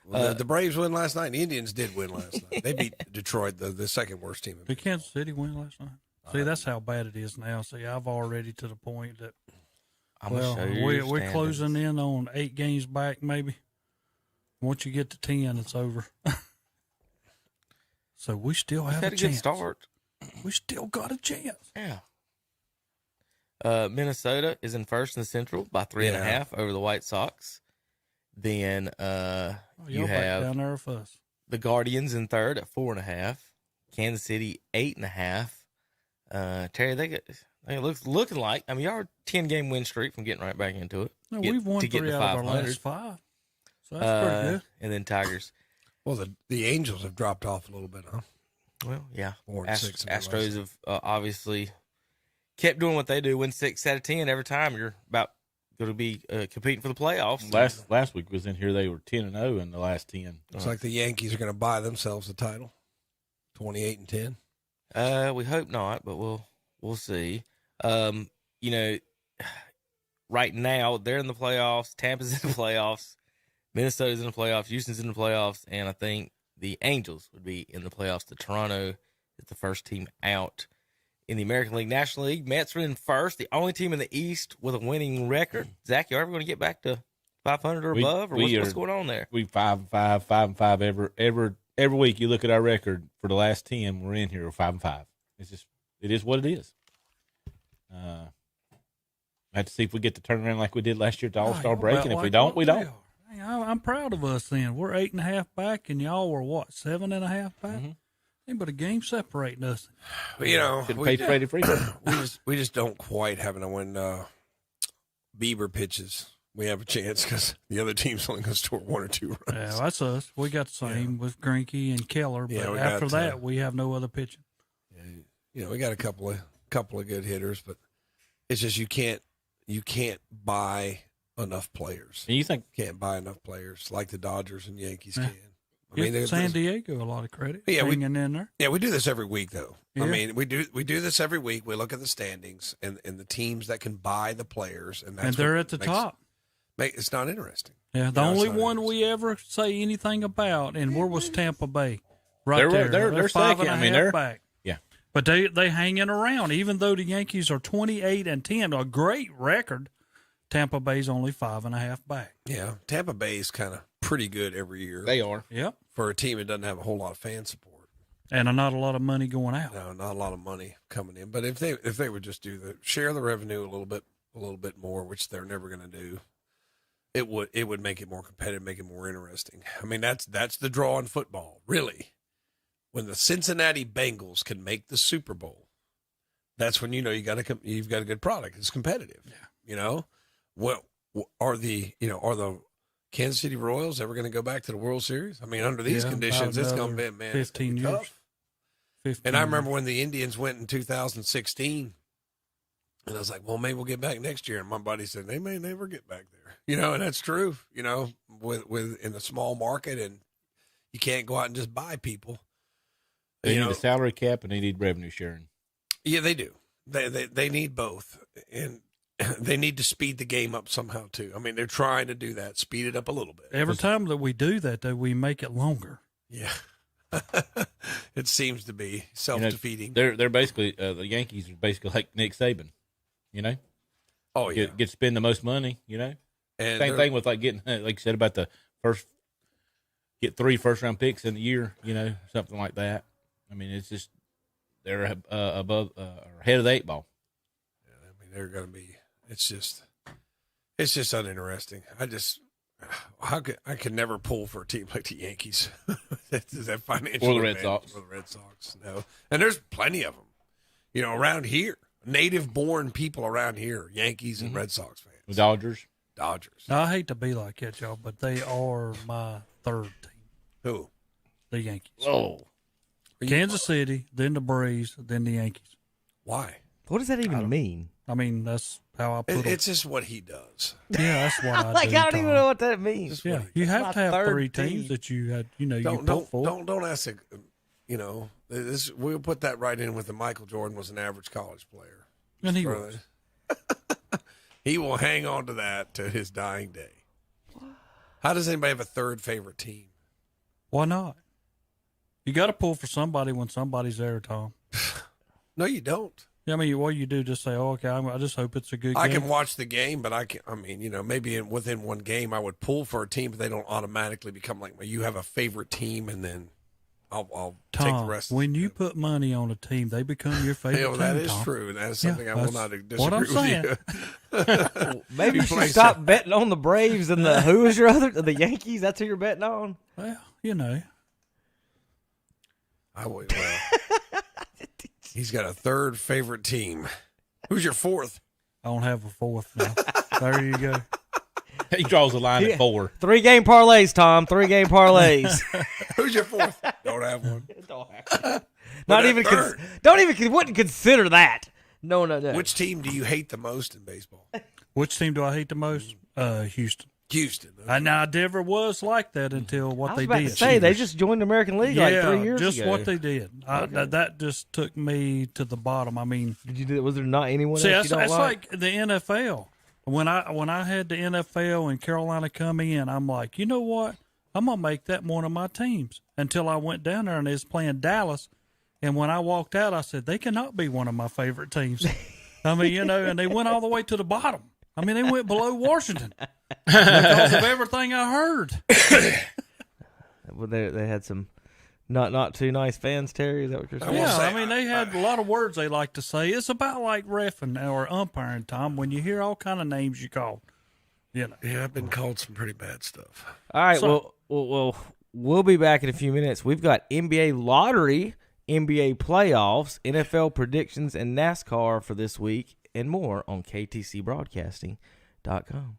Well, the Braves win last night. The Indians did win last night. They beat Detroit, the second worst team. Did Kansas City win last night? See, that's how bad it is now. See, I've already to the point that we're closing in on 8 games back, maybe. Once you get to 10, it's over. So we still have a chance. Good start. We still got a chance. Yeah. Minnesota is in first in the Central by 3.5 over the White Sox. Then you have down there with us. The Guardians in third at 4.5. Kansas City 8.5. Terry, they looking like. I mean, y'all are 10-game win streak from getting right back into it. No, we've won 3 out of our last 5, so that's pretty good. And then Tigers. Well, the Angels have dropped off a little bit, huh? Well, yeah. 4-6. Astros have obviously kept doing what they do. Win 6 out of 10 every time. You're about going to be competing for the playoffs. Last week was in here. They were 10-0 in the last 10. Looks like the Yankees are going to buy themselves the title, 28-10. We hope not, but we'll see. You know, right now they're in the playoffs. Tampa's in the playoffs. Minnesota's in the playoffs. Houston's in the playoffs, and I think the Angels would be in the playoffs. The Toronto is the first team out. In the American League, National League, Mets are in first, the only team in the East with a winning record. Zach, you ever going to get back to 500 or above, or what's going on there? We 5-5, 5-5 every week. You look at our record for the last 10, we're in here 5-5. It is what it is. I have to see if we get the turnaround like we did last year at the All-Star break, and if we don't, we don't. I'm proud of us then. We're 8.5 back, and y'all were, 7.5 back? Mm-hmm. Ain't but a game separating us. Well, you know, we just don't quite have it when Bieber pitches. We have a chance because the other team's only going to score 1 or 2 runs. Yeah, that's us. We got the same with Greinke and Keller, but after that, we have no other pitching. Yeah, you know, we got a couple of good hitters, but it's just you can't buy enough players. And you think can't buy enough players like the Dodgers and Yankees can. I mean, San Diego a lot of credit. Yeah, hanging in there. Yeah, we do this every week though. Yeah. I mean, we do this every week. We look at the standings and the teams that can buy the players, and they're at the top. It's not interesting. Yeah, the only one we ever say anything about, and where was Tampa Bay? Right there. They're 5.5 second. I mean, they're back. Yeah, but they hanging around. Even though the Yankees are 28-10, a great record. Tampa Bay's only 5.5 back. Yeah, Tampa Bay's kind of pretty good every year. They are. Yep. For a team that doesn't have a whole lot of fan support. And not a lot of money going out. No, not a lot of money coming in. But if they would just share the revenue a little bit more, which they're never going to do, it would make it more competitive, make it more interesting. I mean, that's the draw in football, really. When the Cincinnati Bengals can make the Super Bowl, that's when you know you've got a good product. It's competitive. Yeah. You know, what are the Kansas City Royals ever going to go back to the World Series? I mean, under these conditions, it's going to be 15 years. Tough. 15 and I remember when the Indians went in 2016, and I was like, well, maybe we'll get back next year. And my buddy said, they may never get back there. You know, and that's true, you know, with in a small market, and you can't go out and just buy people. They need a salary cap, and they need revenue sharing. Yeah, they do. They need both. And they need to speed the game up somehow, too. I mean, they're trying to do that, speed it up a little bit. Every time that we do that, though, we make it longer. Yeah. It seems to be self-defeating. They're basically, the Yankees are basically like Nick Saban, you know? Oh, yeah. Get to spend the most money, you know? And same thing with like getting, like you said about get 3 first-round picks in a year, you know, something like that. I mean, it's just, they're above, ahead of the 8 ball. Yeah, I mean, they're going to be. It's just uninteresting. I could never pull for a team like the Yankees. Is that financial? Or the Red Sox. Or the Red Sox. No. And there's plenty of them, you know, around here. Native-born people around here, Yankees and Red Sox fans. The Dodgers. Now, I hate to be like that, y'all, but they are my third team. Who? The Yankees. Oh. Kansas City, then the Braves, then the Yankees. Why? What does that even mean? I mean, that's how I put it. It's just what he does. Yeah, that's what I do. I don't even know what that means. Yeah, you have to have 3 teams that you had, you pull for. Don't ask it. You know, we'll put that right in with the Michael Jordan was an average college player. And he was. He will hang on to that to his dying day. How does anybody have a third favorite team? Why not? You got to pull for somebody when somebody's there, Tom. No, you don't. Yeah, I mean, what you do, just say, "Oh, okay, I just hope it's a good I game." can watch the game, but maybe within one game I would pull for a team, but they don't automatically become like, you have a favorite team, and then I'll Tom, take the rest. When you put money on a team, they become your favorite team. That is Tom. true. That is something I will not disagree what I'm with saying. you. Maybe you should stop betting on the Braves and who is your other? The Yankees? That's who you're betting on? Well, you know. He's got a third favorite team. Who's your fourth? I don't have a fourth now. There you go. He draws a line at 4. 3-game parlays, Tom. 3-game parlays. Who's your fourth? Don't have one. Not even. Wouldn't consider that. No. Which team do you hate the most in baseball? Which team do I hate the most? Houston. Houston. Okay. I never was like that until what they did. I was about to say, they just joined the American League like 3 years just ago. what they did. That just took me to the bottom. I mean, was there not anyone else that's you don't like the NFL. When I had the NFL and Carolina come in, I'm like, you know what? I'm gonna make that one of my teams. Until I went down there and they was playing Dallas, and when I walked out, I said they cannot be one of my favorite teams. I mean, and they went all the way to the bottom. I mean, they went below Washington because of everything I heard. Well, they had some not too nice fans, Terry. Is that what you're saying? Yeah, I mean, they had a lot of words they like to say. It's about like reffing or umpiring, Tom, when you hear all kind of names you call. Yeah, I've been called some pretty bad stuff. All right, we'll be back in a few minutes. We've got NBA lottery, NBA playoffs, NFL predictions, and NASCAR for this week, and more on KTCBroadcasting.com.